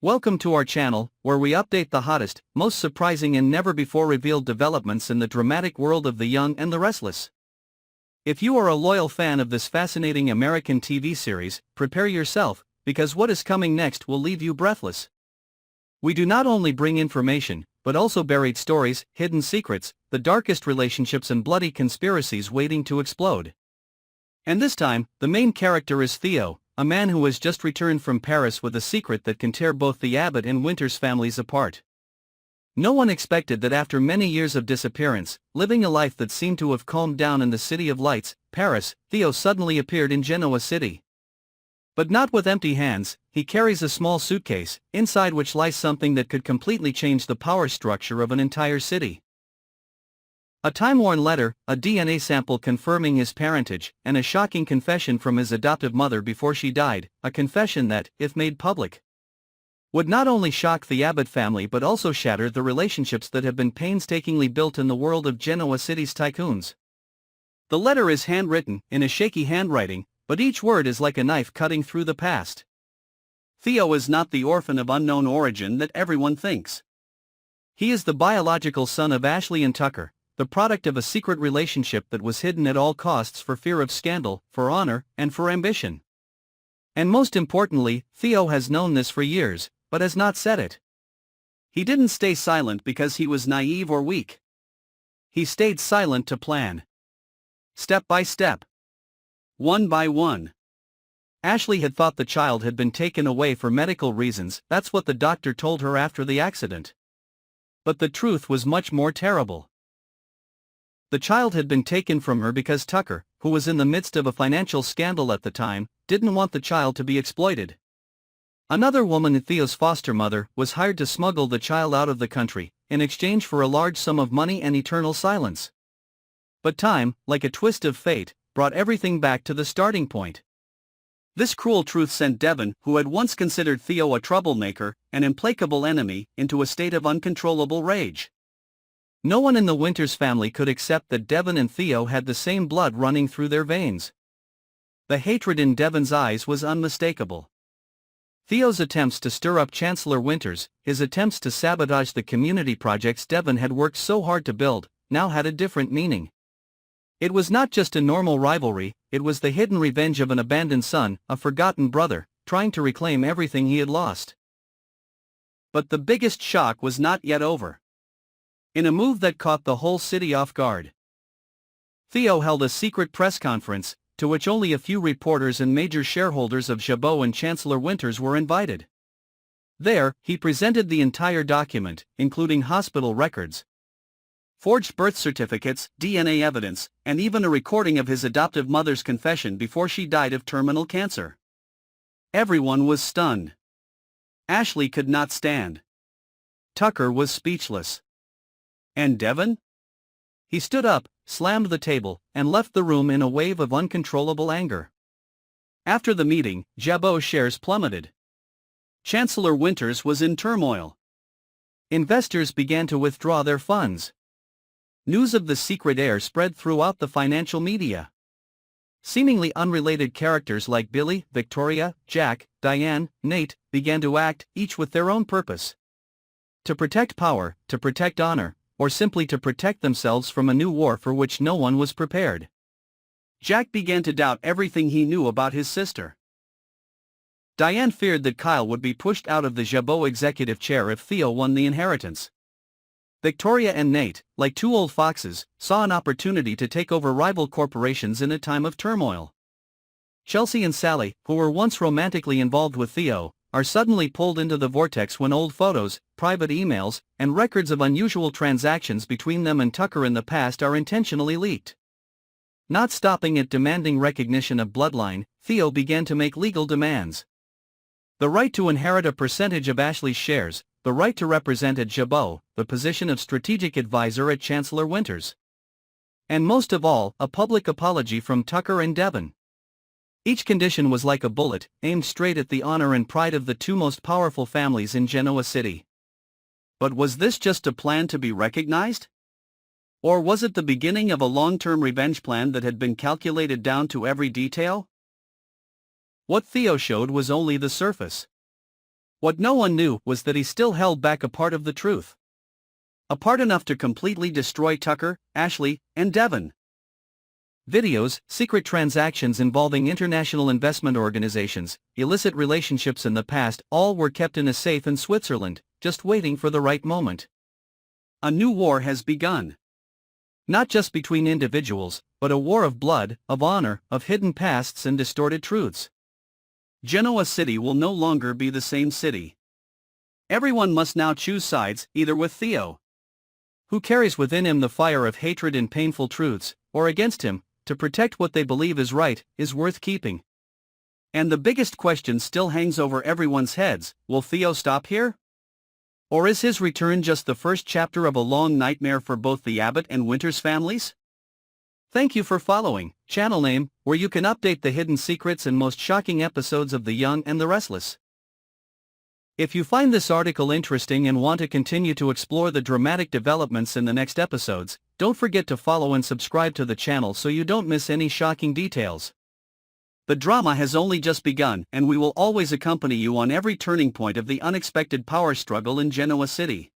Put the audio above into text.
Welcome to our channel, where we update the hottest, most surprising and never-before-revealed developments in the dramatic world of The Young and the Restless. If you are a loyal fan of this fascinating American TV series, prepare yourself, because what is coming next will leave you breathless. We do not only bring information, but also buried stories, hidden secrets, the darkest relationships and bloody conspiracies waiting to explode. And this time, the main character is Theo, a man who has just returned from Paris with a secret that can tear both the Abbott and Winters families apart. No one expected that after many years of disappearance, living a life that seemed to have calmed down in the City of Lights, Paris, Theo suddenly appeared in Genoa City. But not with empty hands. He carries a small suitcase, inside which lies something that could completely change the power structure of an entire city. A time-worn letter, a DNA sample confirming his parentage, and a shocking confession from his adoptive mother before she died, a confession that, if made public, would not only shock the Abbott family but also shatter the relationships that have been painstakingly built in the world of Genoa City's tycoons. The letter is handwritten, in a shaky handwriting, but each word is like a knife cutting through the past. Theo is not the orphan of unknown origin that everyone thinks. He is the biological son of Ashley and Tucker, the product of a secret relationship that was hidden at all costs for fear of scandal, for honor, and for ambition. And most importantly, Theo has known this for years, but has not said it. He didn't stay silent because he was naive or weak. He stayed silent to plan. Step by step. One by one. Ashley had thought the child had been taken away for medical reasons. That's what the doctor told her after the accident. But the truth was much more terrible. The child had been taken from her because Tucker, who was in the midst of a financial scandal at the time, didn't want the child to be exploited. Another woman, Theo's foster mother, was hired to smuggle the child out of the country, in exchange for a large sum of money and eternal silence. But time, like a twist of fate, brought everything back to the starting point. This cruel truth sent Devon, who had once considered Theo a troublemaker, an implacable enemy, into a state of uncontrollable rage. No one in the Winters family could accept that Devon and Theo had the same blood running through their veins. The hatred in Devon's eyes was unmistakable. Theo's attempts to stir up Chancellor Winters, his attempts to sabotage the community projects Devon had worked so hard to build, now had a different meaning. It was not just a normal rivalry, it was the hidden revenge of an abandoned son, a forgotten brother, trying to reclaim everything he had lost. But the biggest shock was not yet over. In a move that caught the whole city off guard, Theo held a secret press conference, to which only a few reporters and major shareholders of Jabot and Chancellor Winters were invited. There, he presented the entire document, including hospital records, forged birth certificates, DNA evidence, and even a recording of his adoptive mother's confession before she died of terminal cancer. Everyone was stunned. Ashley could not stand. Tucker was speechless. And Devon? He stood up, slammed the table, and left the room in a wave of uncontrollable anger. After the meeting, Jabot's shares plummeted. Chancellor Winters was in turmoil. Investors began to withdraw their funds. News of the secret heir spread throughout the financial media. Seemingly unrelated characters like Billy, Victoria, Jack, Diane, Nate, began to act, each with their own purpose. To protect power, to protect honor, or simply to protect themselves from a new war for which no one was prepared. Jack began to doubt everything he knew about his sister. Diane feared that Kyle would be pushed out of the Jabot executive chair if Theo won the inheritance. Victoria and Nate, like two old foxes, saw an opportunity to take over rival corporations in a time of turmoil. Chelsea and Sally, who were once romantically involved with Theo, are suddenly pulled into the vortex when old photos, private emails, and records of unusual transactions between them and Tucker in the past are intentionally leaked. Not stopping at demanding recognition of bloodline, Theo began to make legal demands. The right to inherit a percentage of Ashley's shares, the right to represent at Jabot, the position of strategic advisor at Chancellor Winters. And most of all, a public apology from Tucker and Devon. Each condition was like a bullet, aimed straight at the honor and pride of the two most powerful families in Genoa City. But was this just a plan to be recognized? Or was it the beginning of a long-term revenge plan that had been calculated down to every detail? What Theo showed was only the surface. What no one knew was that he still held back a part of the truth. A part enough to completely destroy Tucker, Ashley, and Devon. Videos, secret transactions involving international investment organizations, illicit relationships in the past, all were kept in a safe in Switzerland, just waiting for the right moment. A new war has begun. Not just between individuals, but a war of blood, of honor, of hidden pasts and distorted truths. Genoa City will no longer be the same city. Everyone must now choose sides, either with THEO, who carries within him the fire of hatred and painful truths, or against him, to protect what they believe is right, is worth keeping. And the biggest question still hangs over everyone's heads: will THEO stop here? Or is his return just the first chapter of a long nightmare for both the Abbott and Winters families? Thank you for following, channel name, where you can update the hidden secrets and most shocking episodes of The Young and the Restless. If you find this article interesting and want to continue to explore the dramatic developments in the next episodes, don't forget to follow and subscribe to the channel so you don't miss any shocking details. The drama has only just begun, and we will always accompany you on every turning point of the unexpected power struggle in Genoa City.